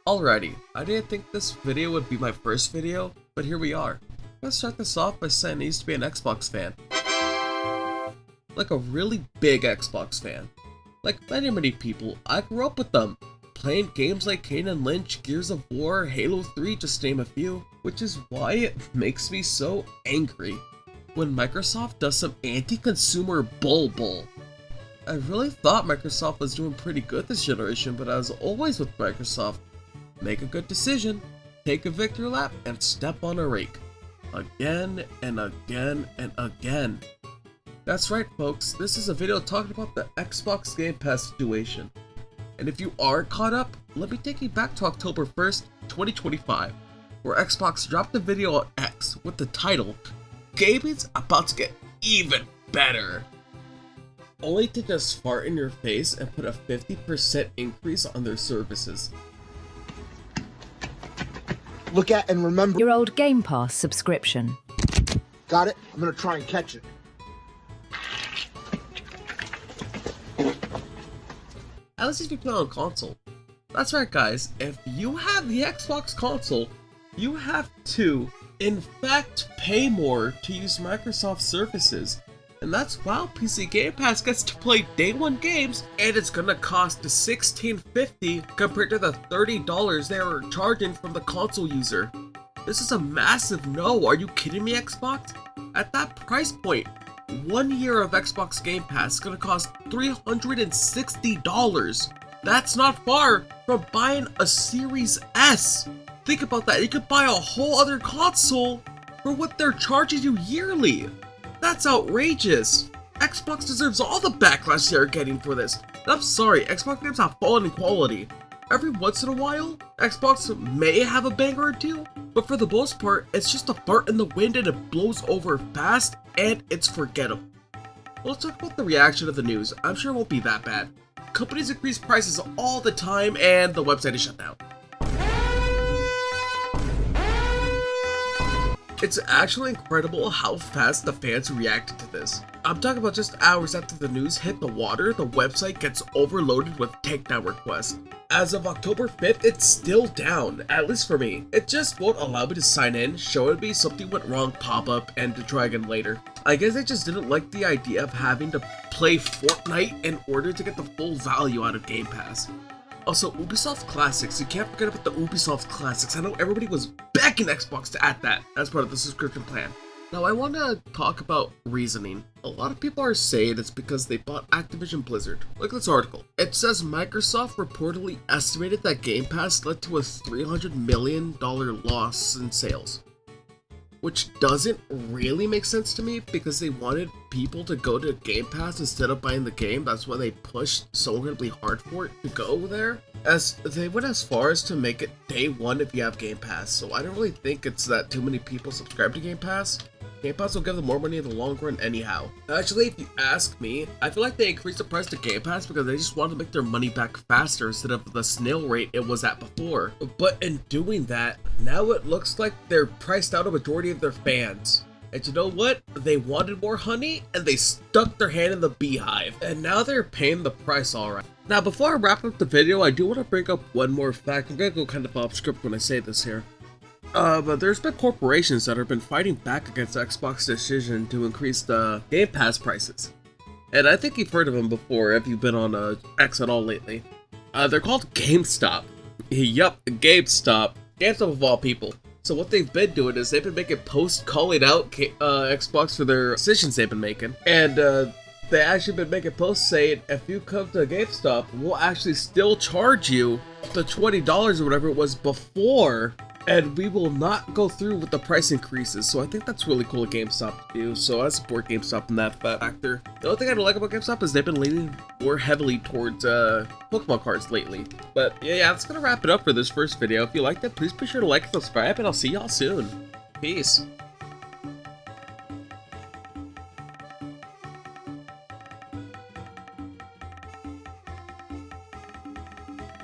Alrighty, I didn't think this video would be my first video, but here we are. Let's start this off by saying I used to be an Xbox fan. Like a really big Xbox fan. Like many people, I grew up with them. Playing games like Kane and Lynch, Gears of War, Halo 3, just to name a few. Which is why it makes me so angry when Microsoft does some anti-consumer bull. I really thought Microsoft was doing pretty good this generation, but as always with Microsoft, make a good decision, take a victory lap, and step on a rake. Again and again and again. That's right folks, this is a video talking about the Xbox Game Pass situation. And if you are caught up, let me take you back to October 1st, 2025, where Xbox dropped a video on X with the title, "Gaming's about to get even better." Only to just fart in your face and put a 50% increase on their services. Look at and remember your old Game Pass subscription. Got it? I'm gonna try and catch it. At least if you play on console. That's right guys, if you have the Xbox console, you have to, in fact, pay more to use Microsoft services. And that's why PC Game Pass gets to play day one games, and it's gonna cost $16.50 compared to the $30 they were charging from the console user. This is a massive no, are you kidding me Xbox? At that price point, 1 year of Xbox Game Pass is gonna cost $360. That's not far from buying a Series S. Think about that, you could buy a whole other console for what they're charging you yearly. That's outrageous! Xbox deserves all the backlash they are getting for this. And I'm sorry, Xbox games have fallen in quality. Every once in a while, Xbox may have a banger or two, but for the most part, it's just a fart in the wind and it blows over fast, and it's forgettable. Let's talk about the reaction of the news. I'm sure it won't be that bad. Companies increase prices all the time, and the website is shut down. It's actually incredible how fast the fans reacted to this. I'm talking about just hours after the news hit the water, the website gets overloaded with takedown requests. As of October 5th, it's still down, at least for me. It just won't allow me to sign in, showing me something went wrong pop-up, and to try again later. I guess I just didn't like the idea of having to play Fortnite in order to get the full value out of Game Pass. Also, Ubisoft Classics, you can't forget about the Ubisoft Classics. I know everybody was begging Xbox to add that as part of the subscription plan. Now I want to talk about reasoning. A lot of people are saying it's because they bought Activision Blizzard. Look at this article. It says Microsoft reportedly estimated that Game Pass led to a $300 million loss in sales. Which doesn't really make sense to me because they wanted people to go to Game Pass instead of buying the game. That's why they pushed so incredibly hard for it to go there. As they went as far as to make it day one if you have Game Pass. So I don't really think it's that too many people subscribe to Game Pass. Game Pass will give them more money in the long run anyhow. Actually, if you ask me, I feel like they increased the price to Game Pass because they just wanted to make their money back faster instead of the snail rate it was at before. But in doing that, now it looks like they're priced out a majority of their fans. And you know what? They wanted more honey and they stuck their hand in the beehive. And now they're paying the price alright. Now before I wrap up the video, I do want to bring up one more fact. I'm gonna go kind of off script when I say this here. But there's been corporations that have been fighting back against Xbox's decision to increase the Game Pass prices. And I think you've heard of them before if you've been on X at all lately. They're called GameStop. Yup, GameStop. GameStop of all people. So what they've been doing is they've been making posts calling out Xbox for their decisions they've been making. And they actually been making posts saying, if you come to GameStop, we'll actually still charge you the $20 or whatever it was before. And we will not go through with the price increases, so I think that's really cool of GameStop to do, so I support GameStop in that factor. The only thing I don't like about GameStop is they've been leaning more heavily towards Pokemon cards lately. But yeah, that's gonna wrap it up for this first video. If you liked it, please be sure to like and subscribe, and I'll see y'all soon. Peace.